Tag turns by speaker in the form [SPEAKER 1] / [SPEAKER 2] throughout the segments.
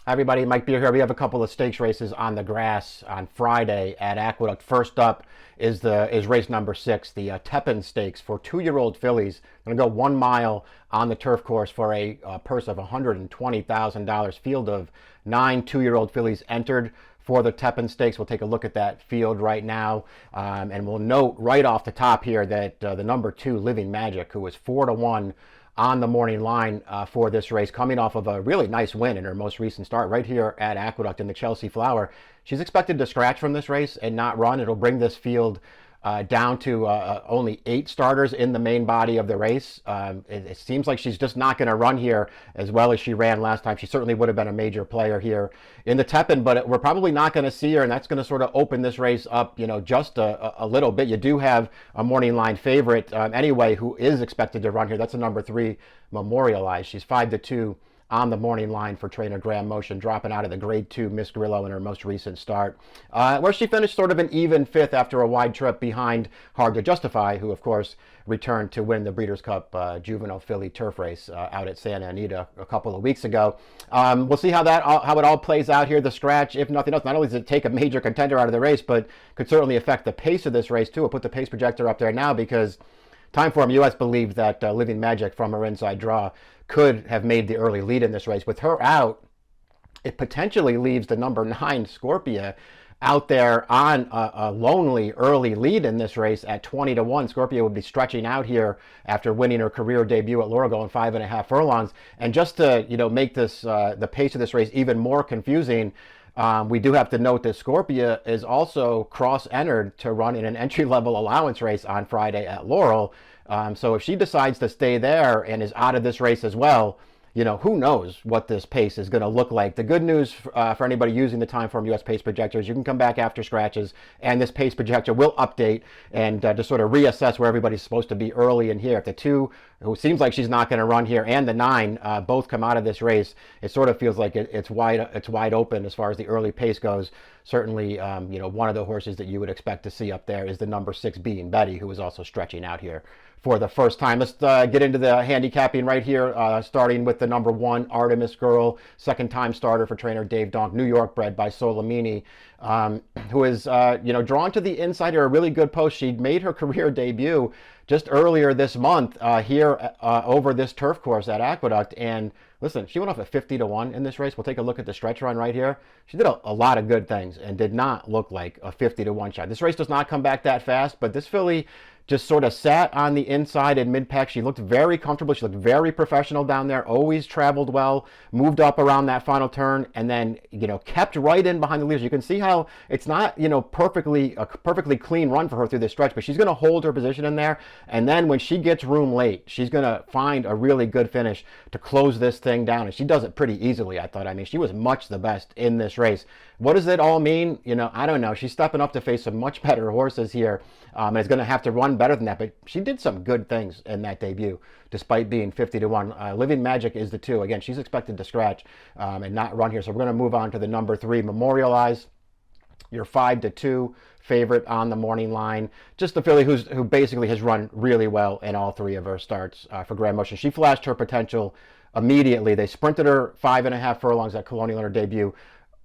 [SPEAKER 1] Hi everybody, Mike Beer here. We have a couple of stakes races on the grass on Friday at Aqueduct. First up is race number 6, the Tepin Stakes for 2-year-old fillies. Going to go 1 mile on the turf course for a purse of $120,000. Field of 9 2-year-old fillies entered for the Tepin Stakes. We'll take a look at that field right now, and we'll note right off the top here that the number 2, Living Magic, who was 4-1 on the morning line for this race, coming off of a really nice win in her most recent start right here at Aqueduct in the Chelsea Flower. She's expected to scratch from this race and not run. It'll bring this field down to only 8 starters in the main body of the race. It seems like she's just not going to run here as well as she ran last time. She certainly would have been a major player here in the Tepin, but we're probably not going to see her, and that's going to sort of open this race up, just a little bit. You do have a morning line favorite anyway who is expected to run here. That's a number 3, Memorialized. She's 5-2 on the morning line for trainer Graham Motion, dropping out of the grade 2 Miss Grillo in her most recent start, where she finished sort of an even 5th after a wide trip behind Hard to Justify, who of course returned to win the Breeders' Cup Juvenile Filly Turf Race out at Santa Anita a couple of weeks ago. We'll see how it all plays out here. The scratch, if nothing else, not only does it take a major contender out of the race, but could certainly affect the pace of this race too. We'll put the pace projector up there now because Timeform US believed that Living Magic from her inside draw could have made the early lead in this race. With her out, it potentially leaves the number 9, Scorpia, out there on a lonely early lead in this race at 20-1. Scorpia would be stretching out here after winning her career debut at Laurel going 5.5 furlongs. And just to make this the pace of this race even more confusing, we do have to note that Scorpia is also cross-entered to run in an entry-level allowance race on Friday at Laurel. So if she decides to stay there and is out of this race as well, who knows what this pace is going to look like. The good news for anybody using the Timeform US pace projector is you can come back after scratches, and this pace projector will update and just sort of reassess where everybody's supposed to be early in here. If the 2, who seems like she's not going to run here, and the 9 both come out of this race, it sort of feels like it's wide open as far as the early pace goes. Certainly, one of the horses that you would expect to see up there is the number 6, Being Betty, who is also stretching out here for the first time. Let's get into the handicapping right here, starting with the number 1, Artemis Girl, second-time starter for trainer Dave Donk, New York bred by Solimini, who is, drawn to the inside here, a really good post. She made her career debut just earlier this month here over this turf course at Aqueduct, and listen, she went off at 50-1 in this race. We'll take a look at the stretch run right here. She did a lot of good things and did not look like a 50-1 shot. This race does not come back that fast, but this filly just sort of sat on the inside in mid-pack. She looked very comfortable. She looked very professional down there, always traveled well, moved up around that final turn, and then, kept right in behind the leaders. You can see how it's not, a perfectly clean run for her through this stretch, but she's going to hold her position in there. And then when she gets room late, she's going to find a really good finish to close this thing down. And she does it pretty easily, I thought. I mean, she was much the best in this race. What does it all mean? I don't know. She's stepping up to face some much better horses here, and is going to have to run better than that. But she did some good things in that debut, despite being 50-1. Living Magic is the 2. Again, she's expected to scratch and not run here. So we're going to move on to the number 3, Memorialized. Your 5-2 favorite on the morning line. Just the filly who basically has run really well in all 3 of her starts for Graham Motion. She flashed her potential immediately. They sprinted her 5.5 furlongs at Colonial in her debut.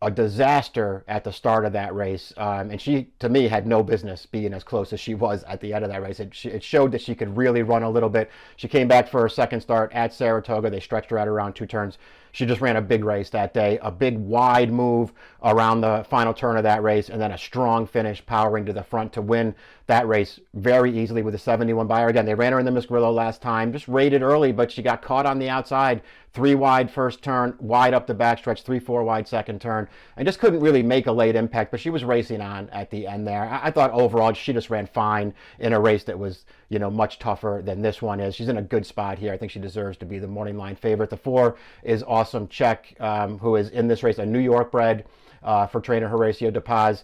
[SPEAKER 1] A disaster at the start of that race, and she, to me, had no business being as close as she was at the end of that race. It showed that she could really run a little bit. She came back for her second start at Saratoga. They stretched her out around 2 turns. She just ran a big race that day, a big wide move around the final turn of that race, and then a strong finish powering to the front to win that race very easily with a 71 by her. Again, they ran her in the Miss Grillo last time, just rated early, but she got caught on the outside. 3 wide first turn, wide up the backstretch, 3-4 wide second turn, and just couldn't really make a late impact, but she was racing on at the end there. I thought overall she just ran fine in a race that was, much tougher than this one is. She's in a good spot here. I think she deserves to be the morning line favorite. The 4 is Awesome Check, who is in this race, a New York bred for trainer Horacio De Paz.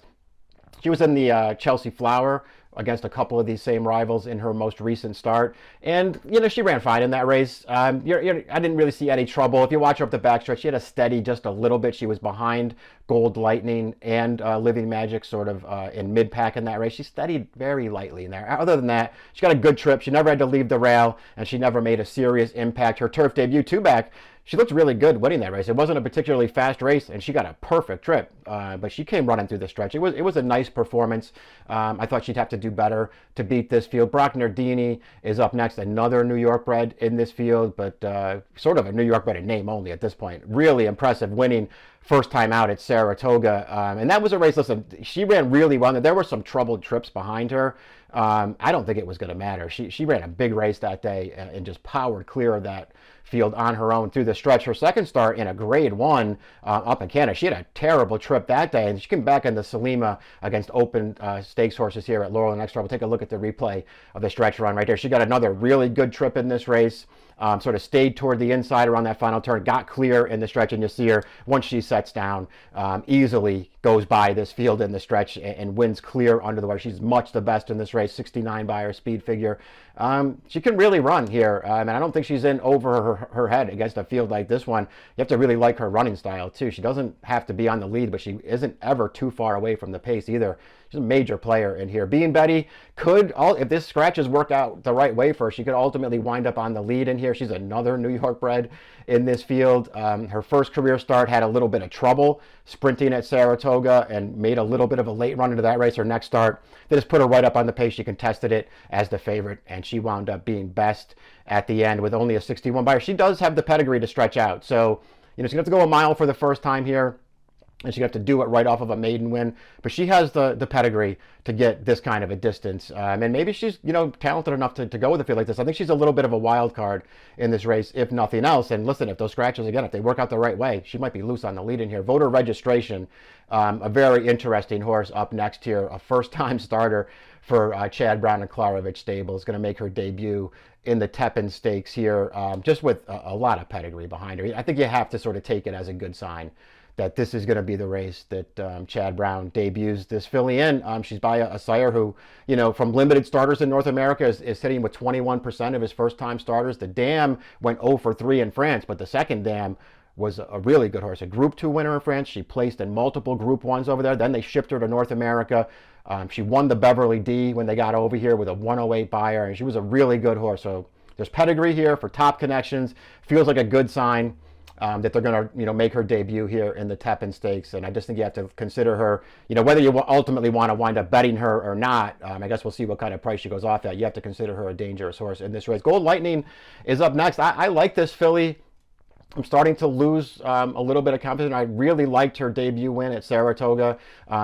[SPEAKER 1] She was in the Chelsea Flower against a couple of these same rivals in her most recent start. And, she ran fine in that race. I didn't really see any trouble. If you watch her up the backstretch, she had a steady just a little bit. She was behind Gold Lightning and Living Magic sort of in mid-pack in that race. She steadied very lightly in there. Other than that, she got a good trip. She never had to leave the rail, and she never made a serious impact. Her turf debut two-back, she looked really good winning that race. It wasn't a particularly fast race, and she got a perfect trip. But she came running through the stretch. It was a nice performance. I thought she'd have to do better to beat this field. Brock Nardini is up next, another New York bred in this field, but sort of a New York bred in name only at this point. Really impressive winning first time out at Saratoga. And that was a race, listen, she ran really well. There were some troubled trips behind her. I don't think it was going to matter. She ran a big race that day and just powered clear of that field on her own through the stretch. Her second start in a grade 1 up in Canada. She had a terrible trip that day, and she came back in the Salima against open stakes horses here at Laurel and Exeter. We'll take a look at the replay of the stretch run right there. She got another really good trip in this race. Sort of stayed toward the inside around that final turn, got clear in the stretch, and you see her, once she sets down, easily goes by this field in the stretch and wins clear under the wire. She's much the best in this race, 69 by her speed figure. She can really run here, and I don't think she's in over her head against a field like this one. You have to really like her running style, too. She doesn't have to be on the lead, but she isn't ever too far away from the pace either. She's a major player in here. Being Betty could, if this scratches work out the right way for her, she could ultimately wind up on the lead in here. She's another New York bred in this field. Her first career start had a little bit of trouble sprinting at Saratoga and made a little bit of a late run into that race. Her next start, they just put her right up on the pace. She contested it as the favorite, and she wound up being best at the end with only a 61 by her. She does have the pedigree to stretch out. So, she's going to have to go a mile for the first time here, and she'd have to do it right off of a maiden win. But she has the pedigree to get this kind of a distance. And maybe she's, talented enough to go with a field like this. I think she's a little bit of a wild card in this race, if nothing else. And listen, if those scratches, again, if they work out the right way, she might be loose on the lead in here. Voter Registration, a very interesting horse up next here. A first-time starter for Chad Brown and Klarovich Stable. Is going to make her debut in the Tepin Stakes here, just with a lot of pedigree behind her. I think you have to sort of take it as a good sign that this is going to be the race that Chad Brown debuts this filly in. She's by a sire who, from limited starters in North America is sitting with 21% of his first-time starters. The dam went 0 for 3 in France, but the second dam was a really good horse. A Group 2 winner in France. She placed in multiple Group 1s over there. Then they shipped her to North America. She won the Beverly D when they got over here with a 108 buyer, and she was a really good horse. So there's pedigree here for top connections. Feels like a good sign that they're going to, make her debut here in the Tepin Stakes. And I just think you have to consider her, whether you ultimately want to wind up betting her or not. I guess we'll see what kind of price she goes off at. You have to consider her a dangerous horse in this race. Gold Lightning is up next. I like this filly. I'm starting to lose a little bit of confidence. I really liked her debut win at Saratoga.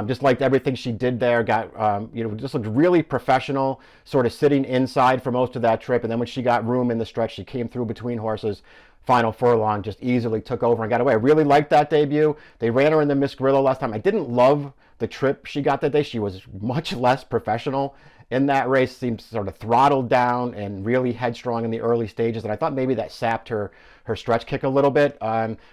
[SPEAKER 1] Just liked everything she did there. Got, just looked really professional, sort of sitting inside for most of that trip. And then when she got room in the stretch, she came through between horses. Final furlong, just easily took over and got away. I really liked that debut. They ran her in the Miss Grillo last time. I didn't love the trip she got that day. She was much less professional in that race, seemed sort of throttled down and really headstrong in the early stages. And I thought maybe that sapped her stretch kick a little bit.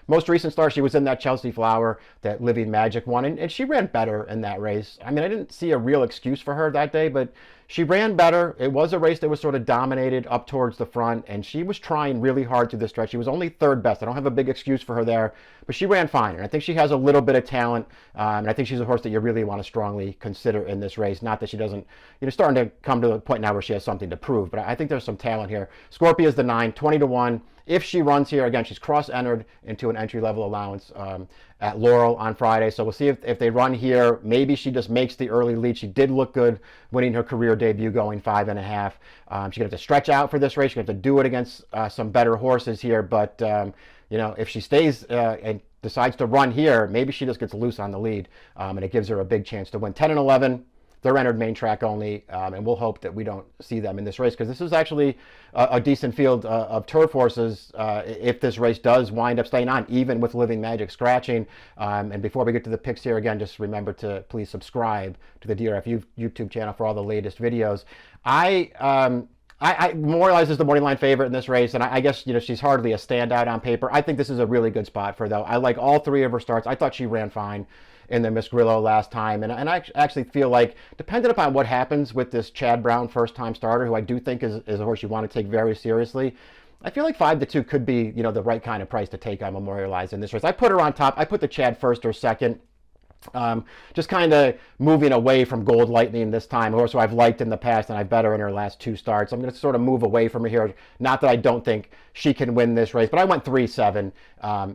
[SPEAKER 1] Most recent start, she was in that Chelsea Flower that Living Magic won, and she ran better in that race. I mean, I didn't see a real excuse for her that day, but she ran better. It was a race that was sort of dominated up towards the front, and she was trying really hard through the stretch. She was only third best. I don't have a big excuse for her there, but she ran fine, and I think she has a little bit of talent, and I think she's a horse that you really want to strongly consider in this race. Not that she doesn't, starting to come to the point now where she has something to prove, but I think there's some talent here. Scorpia is the 9, 20-1. If she runs here, again, she's cross-entered into an entry-level allowance at Laurel on Friday. So we'll see if they run here. Maybe she just makes the early lead. She did look good winning her career debut going 5.5. She's going to have to stretch out for this race. She's going to have to do it against some better horses here. But, if she stays and decides to run here, maybe she just gets loose on the lead, and it gives her a big chance to win. 10 and 11. They're entered main track only, and we'll hope that we don't see them in this race, because this is actually a decent field of turf horses if this race does wind up staying on, even with Living Magic scratching. And before we get to the picks here, again, just remember to please subscribe to the DRF YouTube channel for all the latest videos. I Memorialize is the morning line favorite in this race, and I guess she's hardly a standout on paper. I think this is a really good spot for her, though. I like all 3 of her starts. I thought she ran fine in the Miss Grillo last time, and I actually feel like, depending upon what happens with this Chad Brown first-time starter, who I do think is a horse you want to take very seriously, I feel like 5-2 could be the right kind of price to take on Memorialize in this race. I put her on top. I put the Chad first or second. Just kind of moving away from Gold Lightning this time. Horse who I've liked in the past and I bet her in her last 2 starts. I'm going to sort of move away from her here. Not that I don't think she can win this race, but I went 3-7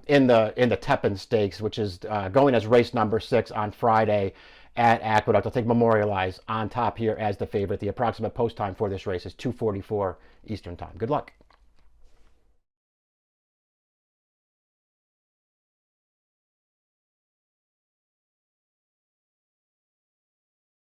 [SPEAKER 1] in the Tepin Stakes, which is going as race number 6 on Friday at Aqueduct. I'll take Memorialize on top here as the favorite. The approximate post time for this race is 2:44 Eastern Time. Good luck.